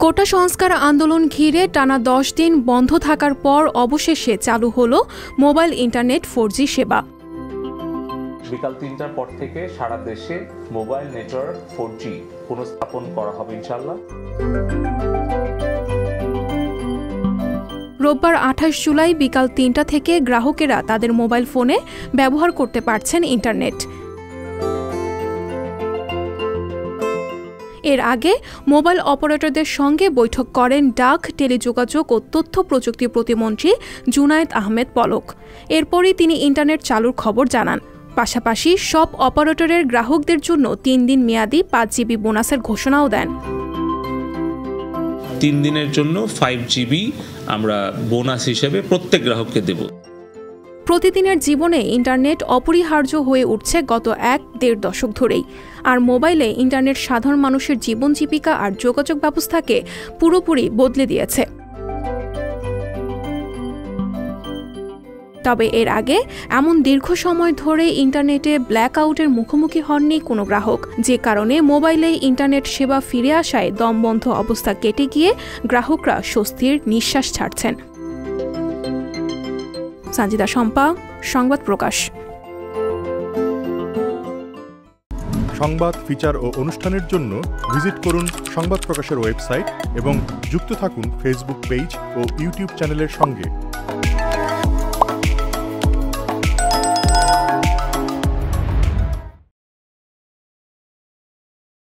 কোটা সংস্কার আন্দোলন ঘিরে টানা ১০ দিন বন্ধ থাকার পর অবশেষে চালু হলো মোবাইল ইন্টারনেট 4G সেবা। বিকাল ৩টার পর থেকে সারা দেশে মোবাইল নেটওয়ার্ক 4G পুনঃস্থাপন করা হবে ইনশাআল্লাহ। রোববার ২৮ জুলাই বিকাল ৩টা থেকে গ্রাহকেরা তাদের মোবাইল ফোনে ব্যবহার করতে পারছেন ইন্টারনেট। এর আগে মোবাইল অপারেটরদের সঙ্গে বৈঠক করেন ডাক, টেলিযোগাযোগ ও তথ্য প্রযুক্তি প্রতিমন্ত্রী জুনায়েদ আহমেদ পলক। এরপরই তিনি ইন্টারনেট চালুর খবর জানান। পাশাপাশি সব অপারেটরের গ্রাহকদের জন্য ৩ দিন মেয়াদি ৫ জিবি বোনাসের ঘোষণাও দেন। ৩ দিনের জন্য 5 জিবি আমরা বোনাস হিসেবে প্রত্যেক গ্রাহককে দেব। প্রতিদিনের জীবনে ইন্টারনেট অপরিহার্য হয়ে উঠছে গত ১-১.৫ দশক ধরেই। আর মোবাইলে ইন্টারনেট সাধারণ মানুষের জীবন জীবিকা আর যোগাযোগ ব্যবস্থাকে পুরোপুরি বদলে দিয়েছে। তবে এর আগে এমন দীর্ঘ সময় ধরে ইন্টারনেটে ব্ল্যাক আউটের মুখোমুখি হননি কোনো গ্রাহক, যে কারণে মোবাইলে ইন্টারনেট সেবা ফিরে আসায় দমবন্ধ অবস্থা কেটে গিয়ে গ্রাহকরা স্বস্তির নিঃশ্বাস ছাড়ছেন। সানজিদা শম্পা, সংবাদ প্রকাশ। সংবাদ, ফিচার ও অনুষ্ঠানের জন্য ভিজিট করুন সংবাদ প্রকাশের ওয়েবসাইট এবং যুক্ত থাকুন ফেসবুক পেজ ও ইউটিউব চ্যানেলের সঙ্গে।